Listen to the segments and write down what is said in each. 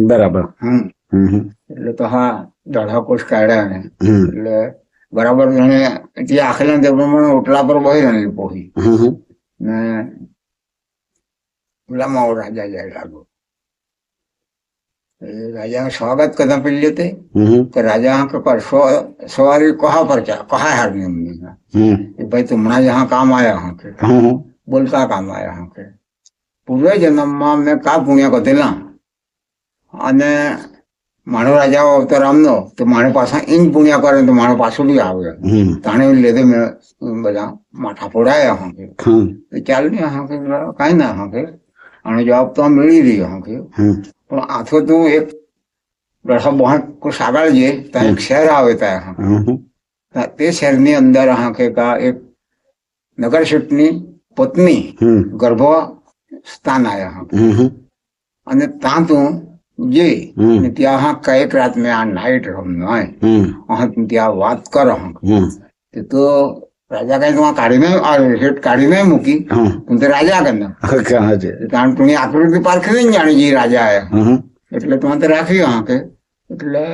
બરાબર. એટલે તો હા દોઢા કોષ કાઢ્યા ને એટલે બરાબર જાણે ત્યાં આખેલા તે પ્રમાણે ઓટલા પર બહી રહેલી પોહી ને પેલામાં રાજા જાય લાગો રાજા સ્વાગત કરતા પેલી તે કે राजा के परसों सवारी कहाँ पर क्या कहाँ है कि भाई तुम्हारा यहाँ काम आया हूँ के बोलता काम आया हूँ के पूरे जन्म में मैं का पुण्य करेला અને મારો રાજા અવતાર આમનો તો મારે પાછા ઇન પુણ્ય કરે તો મારો પાછું બી આવે તાણે લીધે મેં બધા માથા ફોડાયા હા કે ચાલ ને હા કે કાંઈ ના હા કે આનો જવાબ તો મળી રહ્યો હા કે પણ આથો તું એક દોઢા બહાર કોઈ સાગાળજે ત્યાં એક શહેર આવે ત્યાં તે શહેરની અંદર હા કે એક નગર શેઠની પત્ની ગર્ભ સ્થાન આવ્યા હા અને ત્યાં તું જે ત્યાં હા કઈક રાત મેં આ નાઈટ રમનો ત્યાં વાત કરો તો રાજા કઈ તું કાઢીને કાઢીને મૂકી તું તો રાજા કર કારણ તું આકૃતિ પારખી નહીં જાણી જે રાજા આયા એટલે તું રાખ્યું હા કે એટલે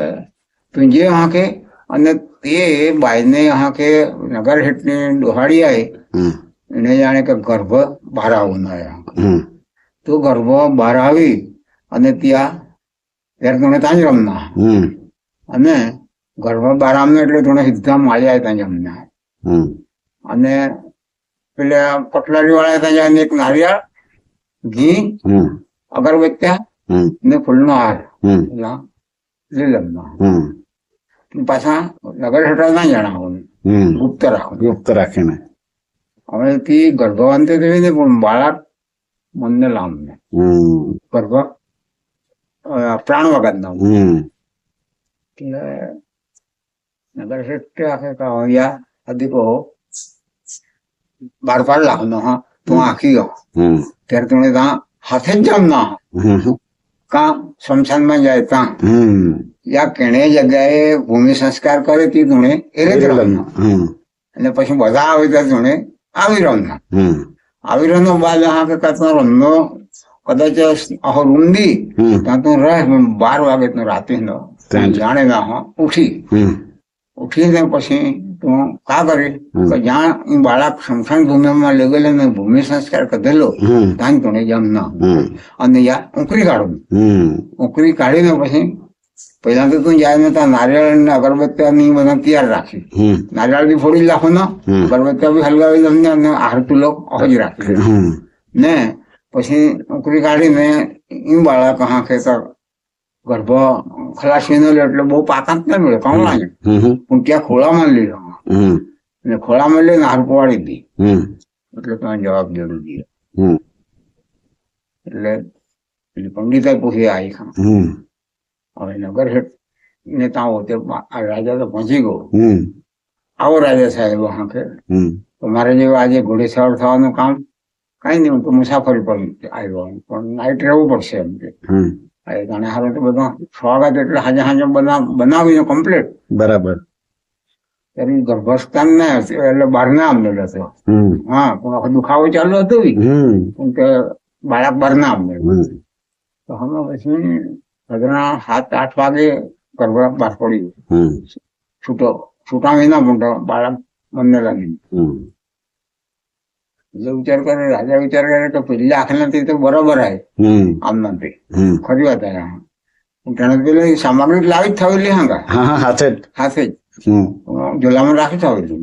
તું જે હા કે અને તે બાઈને હા કે નગર હેઠની ડોહાડી આવી એને જાણે કે ગર્ભ બહાર આવું તો ગર્ભ બહાર આવી અને ત્યાં ત્યારે તું ત્યાં જ રમના અને ગર્ભ બહાર આમને એટલે તું સીધા માળ્યા ત્યાં જ રમના અને પેલા કટલારી વાળા ત્યાં જાય એક નારિયેળ ઘી અગરબત્યા ને ફૂલનો હાર પાછા નગર હેઠળ ના જણાવો ગુપ્ત રાખીને હવે થી ગર્ભવંત થવી ને પણ બાળક મનને લાંબને ગર્ભ પ્રાણ વગર ના એટલે નગર હેઠ આખે કહ્યા અધિકો 12 લાખનો હા તું આખી ગયો ત્યારે તું ત્યાં હાથે જ જમના કાં શમશાનમાં જાય ત્યાં યા કેણે જગ્યાએ ભૂમિ સંસ્કાર કરે તે ધૂણે એ જ રમના અને પછી બધા આવે ત્યાં ધૂણે આવી રમના આવી રમનો બાદ હા કે કાં રમનો કદાચ રૂંદી ત્યાં તું રહે 12 વાગે તું રાતે નો જાણે ના હા ઉઠીને પછી તું કા કરી જ્યાં બાળક શમશાન ભૂમિમાં લઈ ગયેલો ને ભૂમિ સંસ્કાર કરેલો ત્યાં તું જમના અને યા ઉકરી કાઢું ઉકરી કાઢીને પછી પહેલા તો તું જાય ને ત્યાં નારિયેળ ને અગરબત્તી ની બધા તૈયાર રાખી નારિયેળ બી ફોડી રાખો ને અગરબત્તી બી હલગાવી તમને અને આરતી લોક અહજ રાખી ને પછી ઉકરી કાઢીને ઈ બાળક હા કે ગર્ભ ખલાસી નો એટલે બહુ પાકાત ના મળે કામ લાગે પણ ત્યાં ખોળામાં લીધો અને ખોળામાં લઈને હાર પવાડી દી એટલે તમે જવાબ જરૂર દે એટલે પંડિતા પૂછી આવી ખા હવે નગર હેઠ ને ત્યાં રાજા તો પહોંચી ગયો આવો રાજા સાહેબ હા કે મારે જેવું આજે ઘોડેસવાર થવાનું કામ કઈ નહીં હું તો મુસાફરી પર આવ્યો પણ નાઈટ રહેવું પડશે એમ કે જાણે હારું તો બધા સ્વાગત એટલે હાજે બનાવીને કમ્પ્લીટ બરાબર ત્યારે ગર્ભસ્થાન ના એટલે બહાર ના આવેલો હતો હા પણ દુખાવો ચાલુ હતો કેમ કે બાળક બહાર ના આવેલો તો અમે પછી રાત્રના 7-8 વાગે ગર્ભ બહાર પડ્યું છૂટા વિના મોટો બાળક મને લાગી વિચાર કરે રાજા વિચાર કરે કે પેલી આંખ નથી તો બરોબર આવે આમ નથી ખરી વાત તેને પેલી સામગ્રી લાવી જ થયેલી હાથે જ ઝોલામાં રાખી થયેલી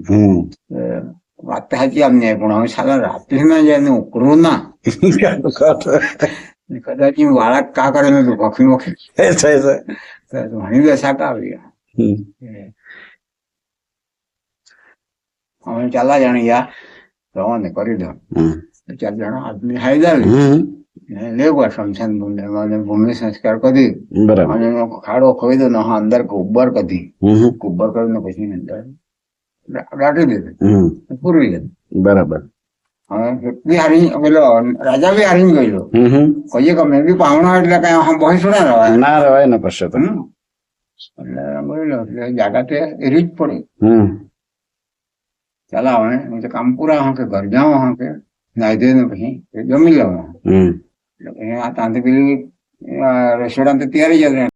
વાત તો સાચી આમ નહીં પણ હવે સાલા રાત્રે ના જાય ને ઉકળવું ના કદાચ બાળક કા કરે ને તો ભખી ઘણી દશા કા આવી હવે ચાલા જાણે યા રવાને કરી દો 4 જણા આદમી હાઈદાવી લેવા શમશાન ભૂમિ સંસ્કાર કરી અને ખાડો ખોઈ દો અંદર કુબ્બર કરી કુબ્બર કરીને પછી અંદર દાટી દીધું પૂરવી દીધું બરાબર હવે હારી પેલો રાજા બી હારી ગયેલો કહીએ કે મેં બી પાવણા એટલે કઈ બહી શું ના રવાય ને પછી તો એટલે બોલેલો એટલે જાગા તે એરી જ પડે ચાલો હવે તો કામ પૂરા હા કે ઘર જાઓ હા કે નાઈ ધોઈને પછી જમી લેવા એટલે આ ત્યાંથી પેલી રસોડા તો તૈયારી જ